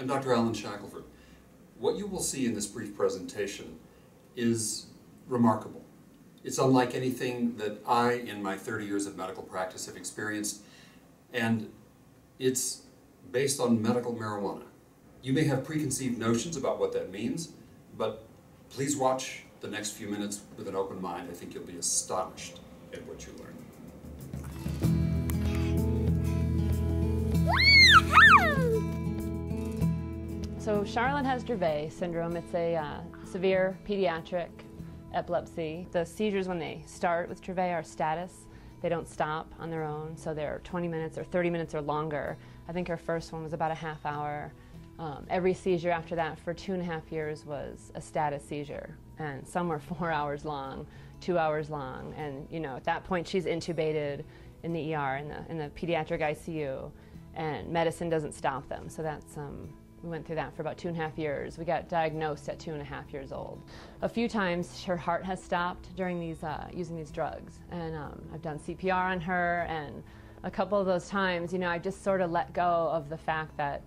I'm Dr. Alan Shackelford. What you will see in this brief presentation is remarkable. It's unlike anything that I, in my 30 years of medical practice, have experienced, and it's based on medical marijuana. You may have preconceived notions about what that means, but please watch the next few minutes with an open mind. I think you'll be astonished at what you learn. So Charlotte has Dravet syndrome. It's a severe pediatric epilepsy. The seizures when they start with Dravet are status. They don't stop on their own, so they're 20 minutes or 30 minutes or longer. I think her first one was about a half hour. Every seizure after that for 2.5 years was a status seizure, and some were 4 hours long, 2 hours long, and you know, at that point she's intubated in the ER, in the pediatric ICU, and medicine doesn't stop them. So that's we went through that for about 2.5 years. We got diagnosed at 2.5 years old. A few times her heart has stopped during these using these drugs, and I've done CPR on her, and a couple of those times, you know, I just sort of let go of the fact that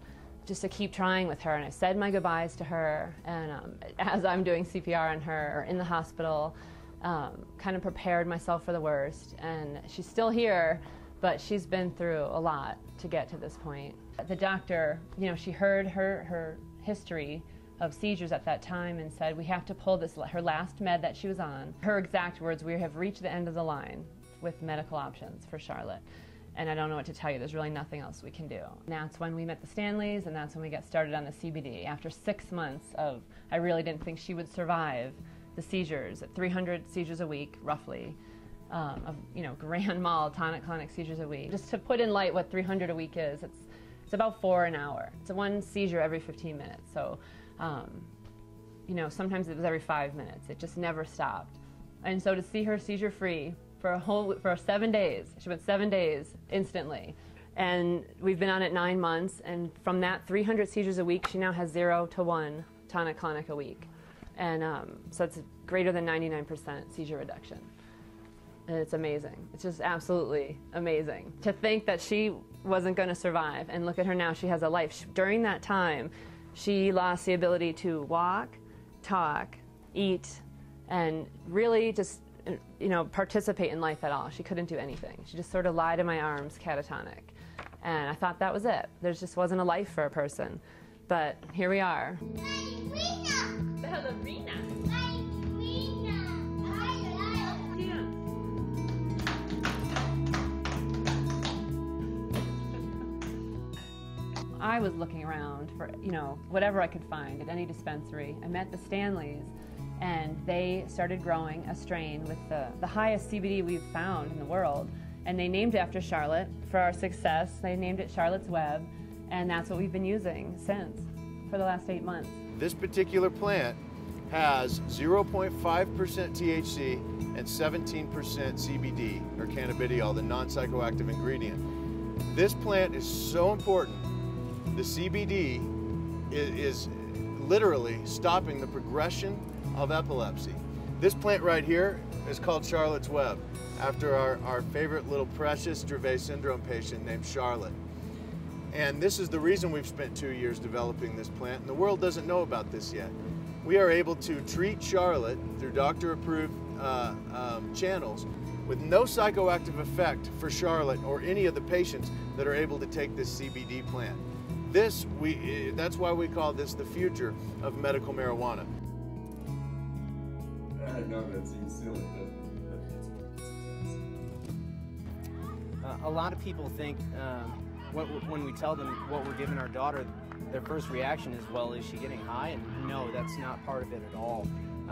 just to keep trying with her, and I said my goodbyes to her, and as I'm doing CPR on her or in the hospital, kind of prepared myself for the worst. And she's still here, but she's been through a lot to get to this point. The doctor, you know, she heard her history of seizures at that time and said, we have to pull her last med that she was on. Her exact words, we have reached the end of the line with medical options for Charlotte. And I don't know what to tell you, there's really nothing else we can do. And that's when we met the Stanleys, and that's when we got started on the CBD. After 6 months of, I really didn't think she would survive the seizures, at 300 seizures a week, roughly, of, you know, grand mal tonic-clonic seizures a week. Just to put in light what 300 a week is, it's about 4 an hour. It's one seizure every 15 minutes. So, you know, sometimes it was every 5 minutes. It just never stopped. And so to see her seizure-free for 7 days, she went 7 days instantly. And we've been on it 9 months, and from that 300 seizures a week, she now has 0 to 1 tonic-clonic a week. And so it's greater than 99% seizure reduction. And it's amazing. It's just absolutely amazing. To think that she wasn't going to survive, and look at her now, she has a life. During that time, she lost the ability to walk, talk, eat, and really just, you know, participate in life at all. She couldn't do anything. She just sort of lied in my arms, catatonic. And I thought that was it. There just wasn't a life for a person. But here we are. Ballerina. I was looking around for, you know, whatever I could find at any dispensary. I met the Stanleys, and they started growing a strain with the highest CBD we've found in the world. And they named it after Charlotte. For our success, they named it Charlotte's Web, and that's what we've been using since, for the last 8 months. This particular plant has 0.5% THC and 17% CBD, or cannabidiol, the non-psychoactive ingredient. This plant is so important. The CBD is literally stopping the progression of epilepsy. This plant right here is called Charlotte's Web, after our favorite little precious Dravet syndrome patient named Charlotte. And this is the reason we've spent 2 years developing this plant, and the world doesn't know about this yet. We are able to treat Charlotte through doctor-approved channels with no psychoactive effect for Charlotte or any of the patients that are able to take this CBD plant. That's why we call this the future of medical marijuana. I know that seems silly, a lot of people think when we tell them what we're giving our daughter, their first reaction is, well, is she getting high? And no, that's not part of it at all.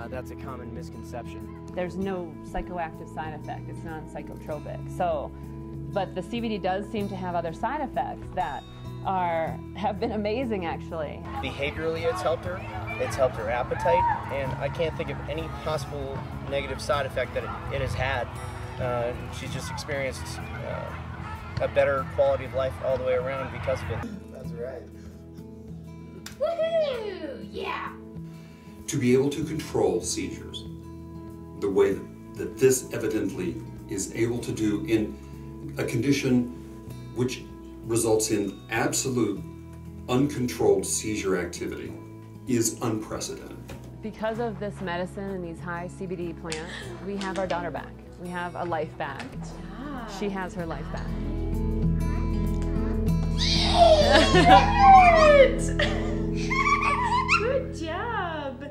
That's a common misconception. There's no psychoactive side effect. It's non-psychotropic. So, but the CBD does seem to have other side effects that have been amazing, actually. Behaviorally, it's helped her appetite, and I can't think of any possible negative side effect that it has had. She's just experienced a better quality of life all the way around because of it. That's right. Woohoo! Yeah! To be able to control seizures the way that this evidently is able to do in a condition which results in absolute uncontrolled seizure activity is unprecedented. Because of this medicine and these high CBD plants, we have our daughter back. We have a life back. She has her life back. Good job.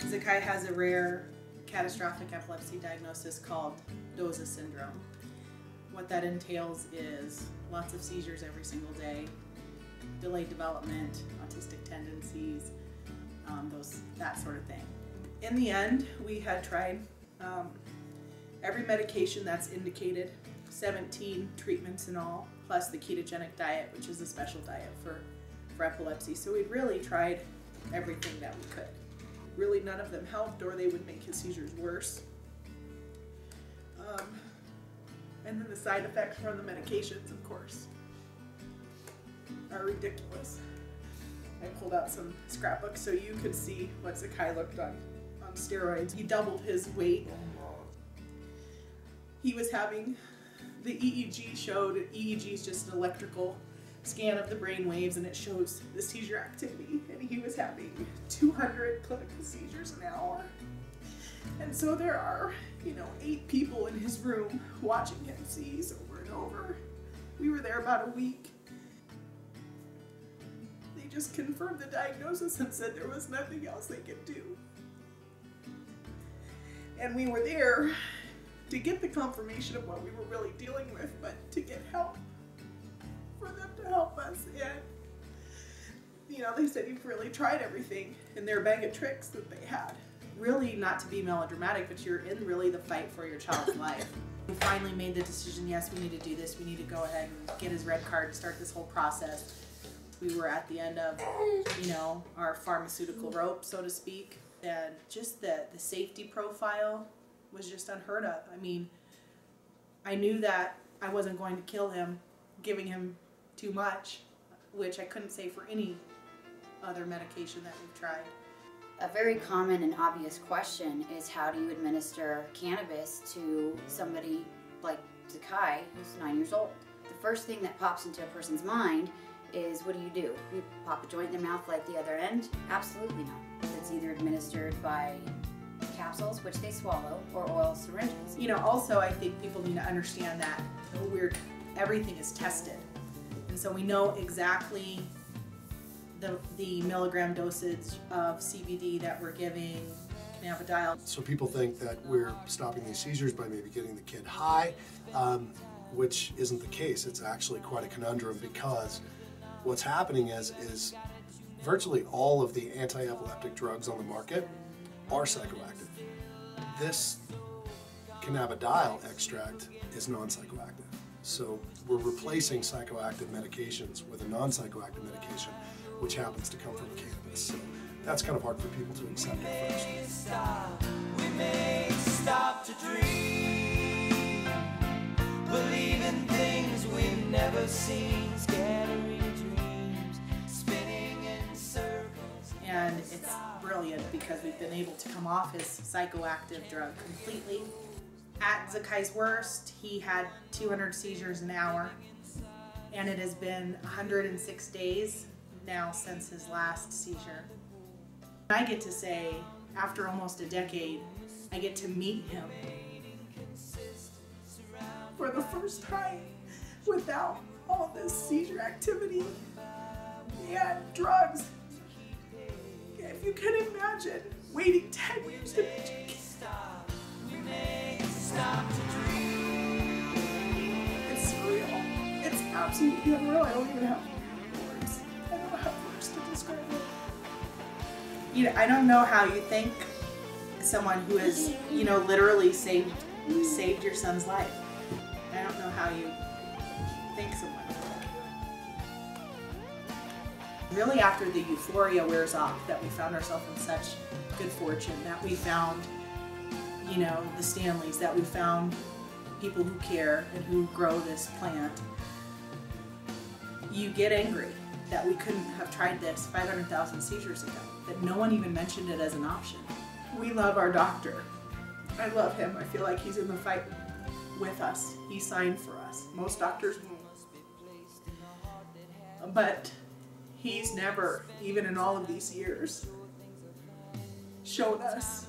Zaki has a rare catastrophic epilepsy diagnosis called DOSA syndrome. What that entails is lots of seizures every single day, delayed development, autistic tendencies, that sort of thing. In the end, we had tried every medication that's indicated, 17 treatments in all, plus the ketogenic diet, which is a special diet for epilepsy. So we'd really tried everything that we could. Really none of them helped, or they would make his seizures worse. And then the side effects from the medications, of course, are ridiculous. I pulled out some scrapbooks so you could see what Zaki looked on steroids. He doubled his weight. He was having, the EEG showed, EEG is just an electrical scan of the brain waves, and it shows the seizure activity, and he was having 200 clinical seizures an hour. And so there are, 8 people in his room watching him seize over and over. We were there about a week. They just confirmed the diagnosis and said there was nothing else they could do. And we were there to get the confirmation of what we were really dealing with, but to get help, for them to help us. And they said you've really tried everything in their bag of tricks that they had. Really, not to be melodramatic, but you're in really the fight for your child's life. We finally made the decision, yes, we need to do this. We need to go ahead and get his red card and start this whole process. We were at the end of, our pharmaceutical rope, so to speak. And just the safety profile was just unheard of. I mean, I knew that I wasn't going to kill him, giving him too much, which I couldn't say for any other medication that we've tried. A very common and obvious question is, how do you administer cannabis to somebody like Zaki, who's 9 years old? The first thing that pops into a person's mind is, what do? You pop a joint in their mouth like the other end? Absolutely not. It's either administered by capsules, which they swallow, or oil syringes. Also I think people need to understand that everything is tested. And so we know exactly the milligram dosage of CBD that we're giving, cannabidiol. So people think that we're stopping these seizures by maybe getting the kid high, which isn't the case. It's actually quite a conundrum, because what's happening is virtually all of the anti-epileptic drugs on the market are psychoactive. This cannabidiol extract is non-psychoactive. So we're replacing psychoactive medications with a non-psychoactive medication, which happens to come from cannabis. So that's kind of hard for people to accept at first. We may stop to dream, believe in things we've never seen, scattering dreams, spinning in circles. And it's brilliant because we've been able to come off his psychoactive drug completely. At Zaki's worst, he had 200 seizures an hour, and it has been 106 days now since his last seizure. I get to say, after almost a decade, I get to meet him for the first time without all this seizure activity and drugs. If you can imagine waiting 10 years to meet your kid. It's surreal. It's absolutely unreal. I don't even have words. I don't have words to describe it. I don't know how you think someone who has, literally saved your son's life. I don't know how you think someone like that. Really, after the euphoria wears off, that we found ourselves in such good fortune, that we found the Stanleys, that we found people who care and who grow this plant, you get angry that we couldn't have tried this 500,000 seizures ago, that no one even mentioned it as an option. We love our doctor. I love him. I feel like he's in the fight with us. He signed for us. Most doctors won't. But he's never, even in all of these years, shown us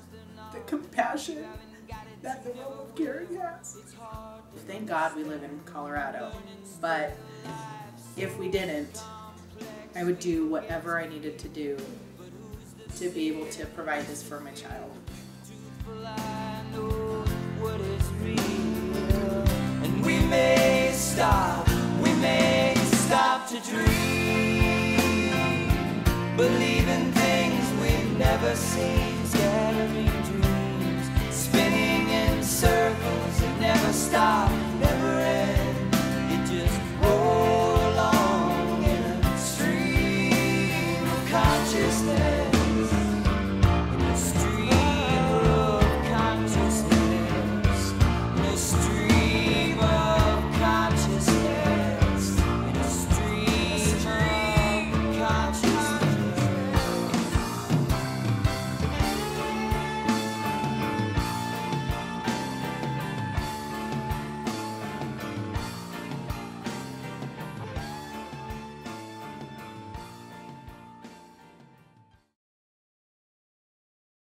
the compassion that the love of caring has. Thank God we live in Colorado, but if we didn't, I would do whatever I needed to do to be able to provide this for my child. And we may stop to dream, believe in things we've never seen, scattering dreams, spinning in circles that never stop.